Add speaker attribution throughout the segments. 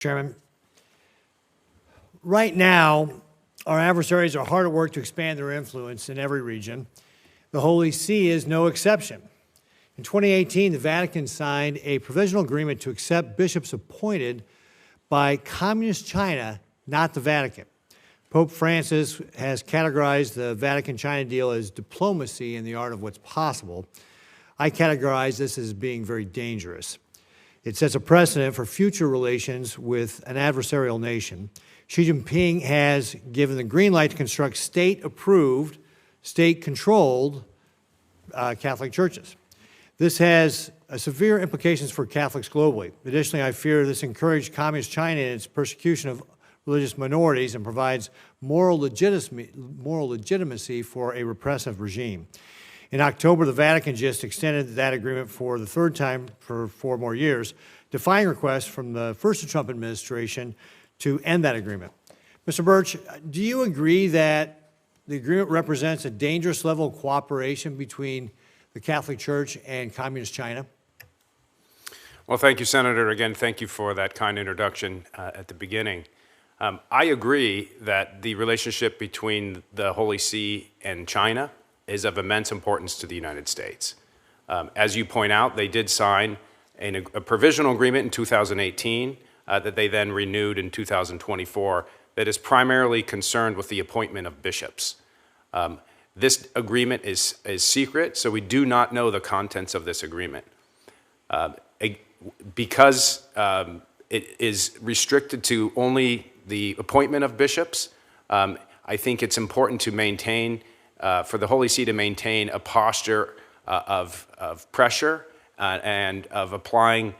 Speaker 1: Chairman. Right now, our adversaries are hard at work to expand their influence in every region. The Holy See is no exception. In 2018, the Vatican signed a provisional agreement to accept bishops appointed by Communist China, not the Vatican. Pope Francis has categorized the Vatican-China deal as diplomacy in the art of what's possible. I categorize this as being very dangerous. It sets a precedent for future relations with an adversarial nation. Xi Jinping has given the green light to construct state-approved, state-controlled Catholic churches. This has severe implications for Catholics globally. Additionally, I fear this encouraged Communist China in its persecution of religious minorities and provides moral legitimacy for a repressive regime. In October, the Vatican just extended that agreement for the third time for 4 more years, defying requests from the first Trump administration to end that agreement. Mr. Birch, do you agree that the agreement represents a dangerous level of cooperation between the Catholic Church and Communist China?
Speaker 2: Well, thank you, Senator. Again, thank you for that kind introduction at the beginning. I agree that the relationship between the Holy See and China is of immense importance to the United States. As you point out, they did sign a provisional agreement in 2018 that they then renewed in 2024 that is primarily concerned with the appointment of bishops. This agreement is secret, so we do not know the contents of this agreement. Because it is restricted to only the appointment of bishops, I think it's important to maintain for the Holy See to maintain a posture of pressure and of applying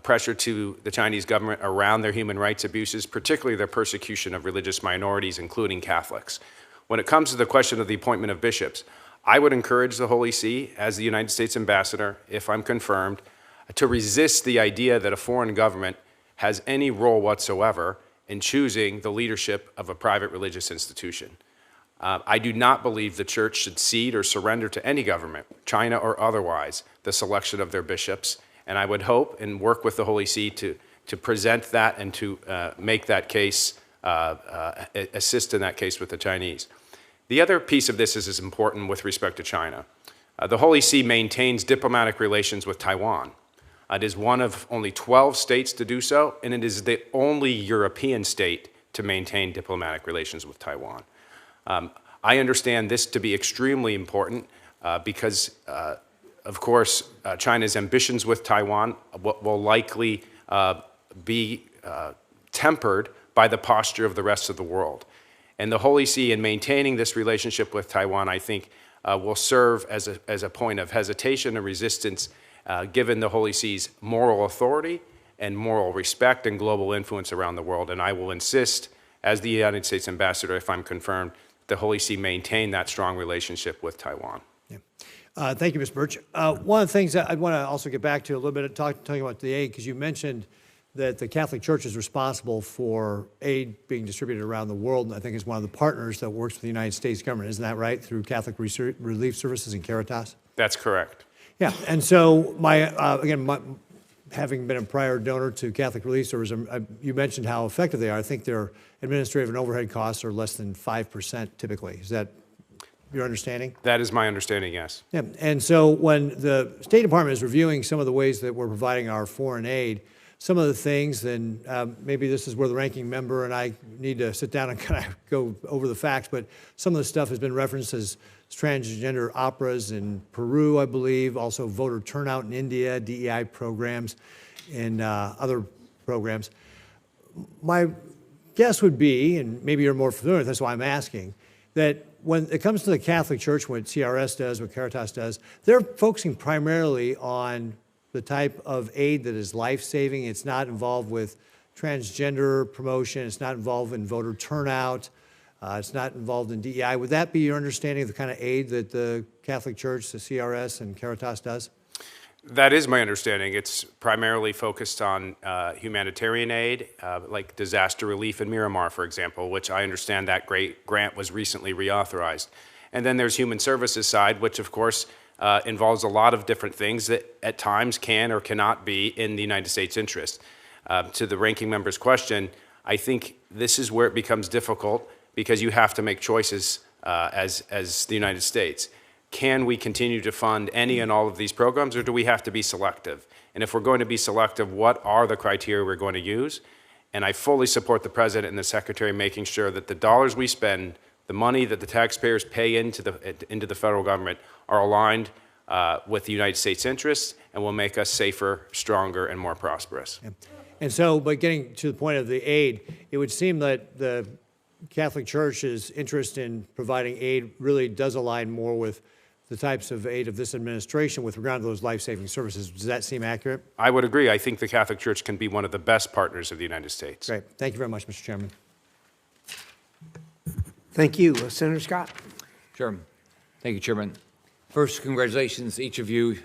Speaker 2: pressure to the Chinese government around their human rights abuses, particularly their persecution of religious minorities, including Catholics. When it comes to the question of the appointment of bishops, I would encourage the Holy See, as the United States ambassador, if I'm confirmed, to resist the idea that a foreign government has any role whatsoever in choosing the leadership of a private religious institution. I do not believe the church should cede or surrender to any government, China or otherwise, the selection of their bishops. And I would hope and work with the Holy See to present that and to make that case, assist in that case with the Chinese. The other piece of this is important with respect to China. The Holy See maintains diplomatic relations with Taiwan. It is one of only 12 states to do so, and it is the only European state to maintain diplomatic relations with Taiwan. I understand this to be extremely important because, of course, China's ambitions with Taiwan will likely be tempered by the posture of the rest of the world. And the Holy See, in maintaining this relationship with Taiwan, I think will serve as a point of hesitation and resistance given the Holy See's moral authority and moral respect and global influence around the world. And I will insist, as the United States ambassador, if I'm confirmed, the Holy See maintain that strong relationship with Taiwan.
Speaker 1: Yeah. Thank you, Mr. Birch. One of the things that I want to also get back to a little bit, talking about the aid, because you mentioned that the Catholic Church is responsible for aid being distributed around the world, and I think is one of the partners that works with the United States government. Isn't that right, through Catholic Relief Services and Caritas?
Speaker 2: That's correct.
Speaker 1: Yeah, and so having been a prior donor to Catholic Relief Services, you mentioned how effective they are. I think their administrative and overhead costs are less than 5% typically. Is that your understanding?
Speaker 2: That is my understanding, yes.
Speaker 1: Yeah, and so when the State Department is reviewing some of the ways that we're providing our foreign aid, some of the things, and maybe this is where the ranking member and I need to sit down and kind of go over the facts, but some of the stuff has been referenced as transgender operas in Peru, I believe, also voter turnout in India, DEI programs, and other programs. My guess would be, and maybe you're more familiar with this, why I'm asking, that when it comes to the Catholic Church, what CRS does, what Caritas does, they're focusing primarily on the type of aid that is life-saving. It's not involved with transgender promotion. It's not involved in voter turnout. It's not involved in DEI. Would that be your understanding of the kind of aid that the Catholic Church, the CRS, and Caritas does?
Speaker 2: That is my understanding. It's primarily focused on humanitarian aid, like disaster relief in Miramar, for example, which I understand that great grant was recently reauthorized. And then there's human services side, which of course involves a lot of different things that at times can or cannot be in the United States interest. To the ranking member's question, I think this is where it becomes difficult because you have to make choices as the United States. Can we continue to fund any and all of these programs, or do we have to be selective? And if we're going to be selective, what are the criteria we're going to use? And I fully support the President and the Secretary making sure that the dollars we spend, the money that the taxpayers pay into the federal government, are aligned with the United States interests and will make us safer, stronger, and more prosperous.
Speaker 1: Yeah. And so, but getting to the point of the aid, it would seem that the Catholic Church's interest in providing aid really does align more with the types of aid of this administration with regard to those life-saving services. Does that seem accurate?
Speaker 2: I would agree. I think the Catholic Church can be one of the best partners of the United States.
Speaker 1: Great. Thank you very much, Mr. Chairman.
Speaker 3: Thank you. Senator Scott.
Speaker 4: Sure. Thank you, Chairman. First, congratulations, each of you.